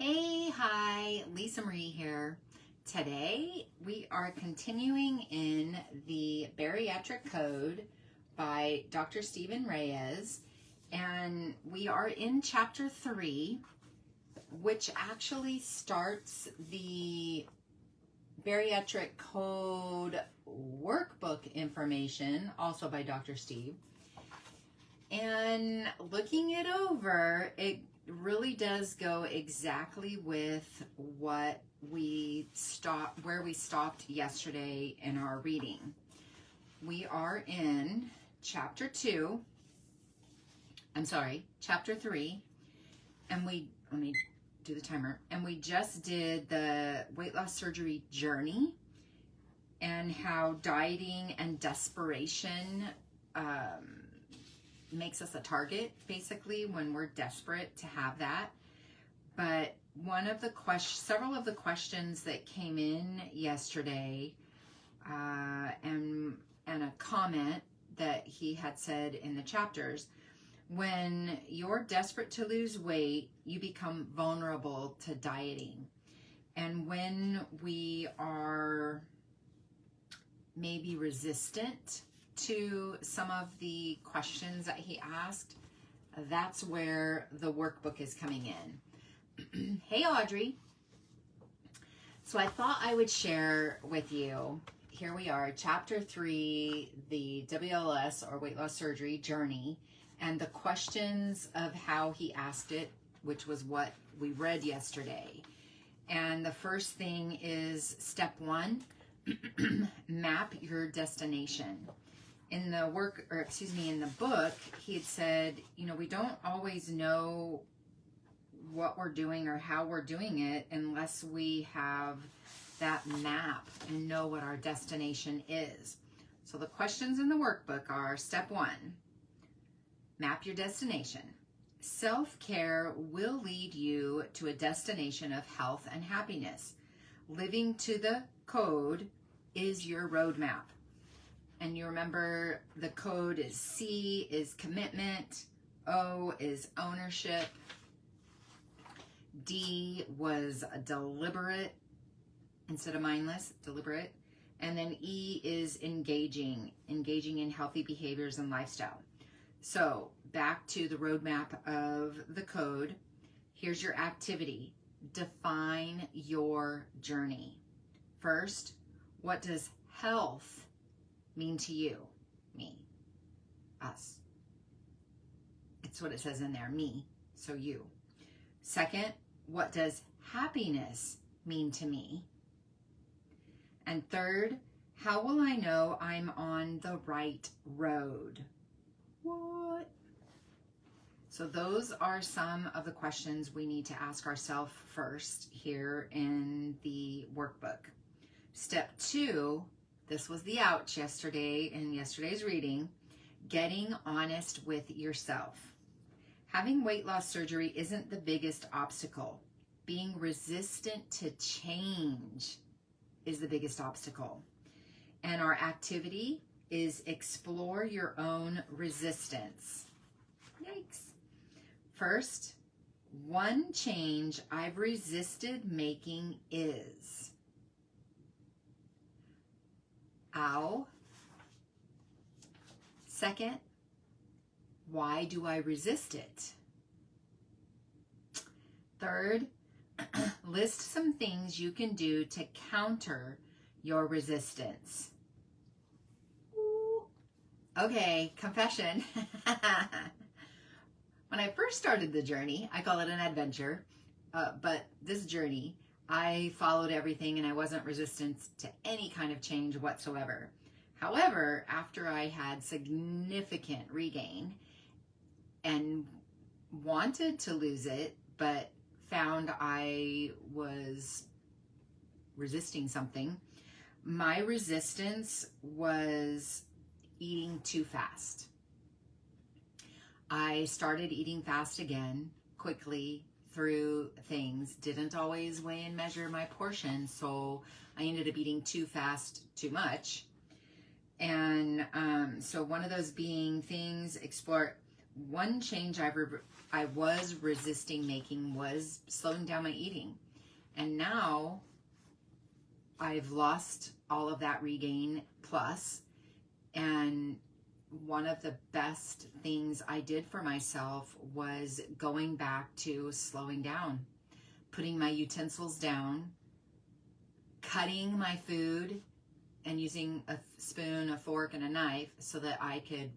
Hey, hi, Lisa Marie here. Today we are continuing in the Bariatric Code by Dr. Stephen Reyes, and we are in chapter 3, which actually starts the Bariatric Code workbook information, also by Dr. Steve. And looking it over, it really does go exactly with where we stopped yesterday in our reading. We are in chapter 3, and let me do the timer, and we just did the weight loss surgery journey and how dieting and desperation makes us a target, basically, when we're desperate to have that. But several of the questions that came in yesterday, and a comment that he had said in the chapters, when you're desperate to lose weight, you become vulnerable to dieting. And when we are maybe resistant to some of the questions that he asked, that's where the workbook is coming in. Hey, Audrey. So I thought I would share with you, here we are, chapter 3, the WLS or weight loss surgery journey, and the questions of how he asked it, which was what we read yesterday. And the first thing is step 1, map your destination. In the book, he had said, we don't always know what we're doing or how we're doing it unless we have that map and know what our destination is. So the questions in the workbook are: step 1, map your destination. Self-care will lead you to a destination of health and happiness. Living to the code is your roadmap. And you remember the code is C is commitment, O is ownership, D was deliberate instead of mindless, deliberate, and then E is engaging in healthy behaviors and lifestyle. So back to the roadmap of the code. Here's your activity. Define your journey. First, what does health mean to you? Me, us. It's what it says in there, me, so you. Second, what does happiness mean to me? And third, how will I know I'm on the right road? What? So those are some of the questions we need to ask ourselves first here in the workbook. Step 2, this was the ouch yesterday in yesterday's reading, getting honest with yourself. Having weight loss surgery isn't the biggest obstacle. Being resistant to change is the biggest obstacle. And our activity is explore your own resistance. Yikes. First, one change I've resisted making is... Ow. Second, why do I resist it? Third, list some things you can do to counter your resistance. Ooh. Okay, confession. When I first started the journey, I call it an adventure, but this journey, I followed everything and I wasn't resistant to any kind of change whatsoever. However, after I had significant regain and wanted to lose it, but found I was resisting something, my resistance was eating too fast. I started eating fast again, quickly, through things, didn't always weigh and measure my portion, so I ended up eating too fast, too much. And so one of those being things, explore one change I've I was resisting making was slowing down my eating. And now I've lost all of that regain plus, and one of the best things I did for myself was going back to slowing down, putting my utensils down, cutting my food, and using a spoon, a fork, and a knife so that I could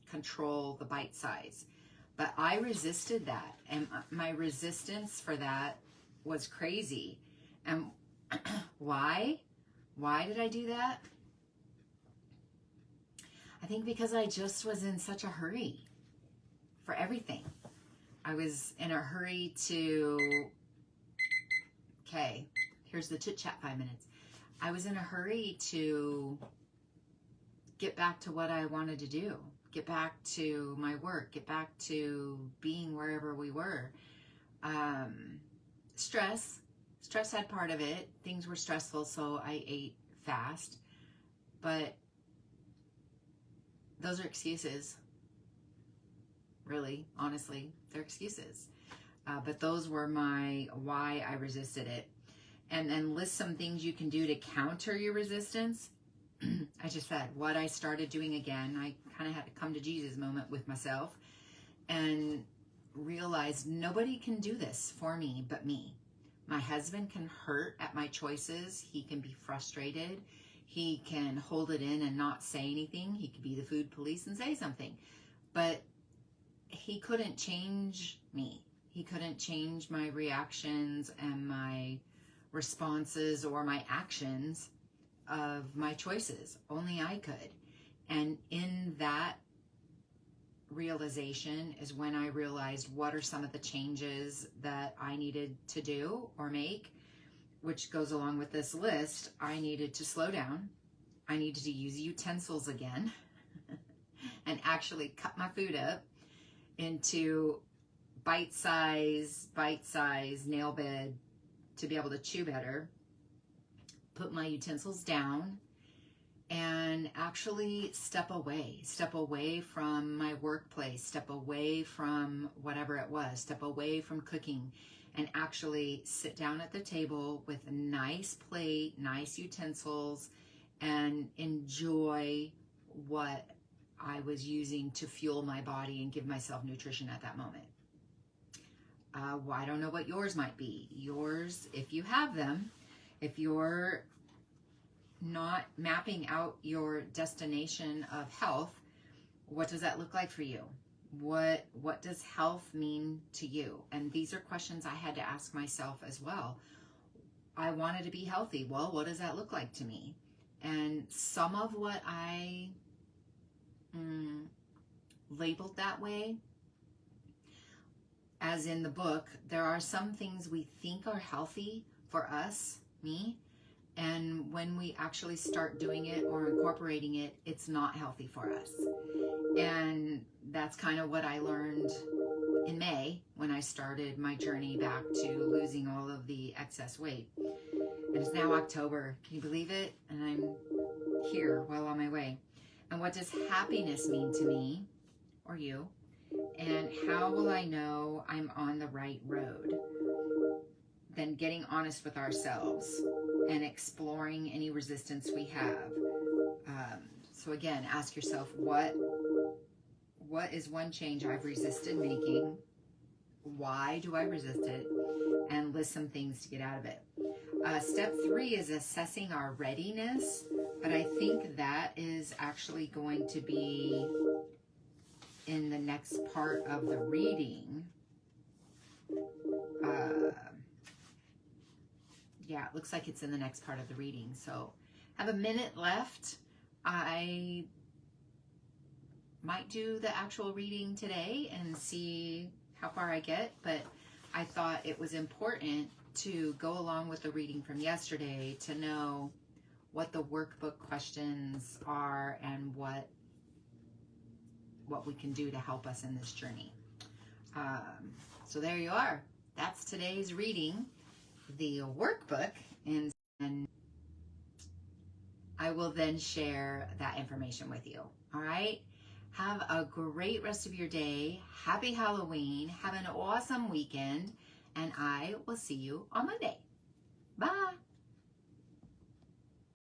control the bite size. But I resisted that, and my resistance for that was crazy. And why? Why did I do that? I think because I just was in such a hurry for everything. I was in a hurry to, okay, here's the chit chat 5 minutes. I was in a hurry to get back to what I wanted to do, get back to my work, get back to being wherever we were. Stress had part of it. Things were stressful, so I ate fast. But those are excuses. Really, honestly, they're excuses. But those were my why I resisted it. And then list some things you can do to counter your resistance. I just said what I started doing again. I kind of had to come to Jesus moment with myself and realize nobody can do this for me but me. My husband can hurt at my choices. He can be frustrated. He can hold it in and not say anything. He could be the food police and say something. But he couldn't change me. He couldn't change my reactions and my responses or my actions of my choices. Only I could. And in that realization is when I realized what are some of the changes that I needed to do or make, which goes along with this list. I needed to slow down. I needed to use utensils again and actually cut my food up into bite-size, nail bed to be able to chew better, put my utensils down, and actually step away from my workplace, step away from whatever it was, step away from cooking, and actually sit down at the table with a nice plate, nice utensils, and enjoy what I was using to fuel my body and give myself nutrition at that moment. Well, I don't know what yours might be. Yours, if you have them, if you're not mapping out your destination of health, what does that look like for you? What does health mean to you? And these are questions I had to ask myself as well. I wanted to be healthy. Well, what does that look like to me? And some of what I labeled that way, as in the book, there are some things we think are healthy for us, me, and when we actually start doing it or incorporating it, it's not healthy for us. And that's kind of what I learned in May when I started my journey back to losing all of the excess weight. And it's now October. Can you believe it? And I'm here, well on my way. And what does happiness mean to me or you? And how will I know I'm on the right road? Then getting honest with ourselves and exploring any resistance we have. So again, ask yourself, what is one change I've resisted making? Why do I resist it? And list some things to get out of it. Step 3 is assessing our readiness, but I think that is actually going to be in the next part of the reading. Yeah, it looks like it's in the next part of the reading. So have a minute left. I might do the actual reading today and see how far I get, but I thought it was important to go along with the reading from yesterday to know what the workbook questions are and what we can do to help us in this journey. So there you are. That's today's reading, the workbook, and I will then share that information with you. All right. Have a great rest of your day. Happy Halloween. Have an awesome weekend. And I will see you on Monday. Bye.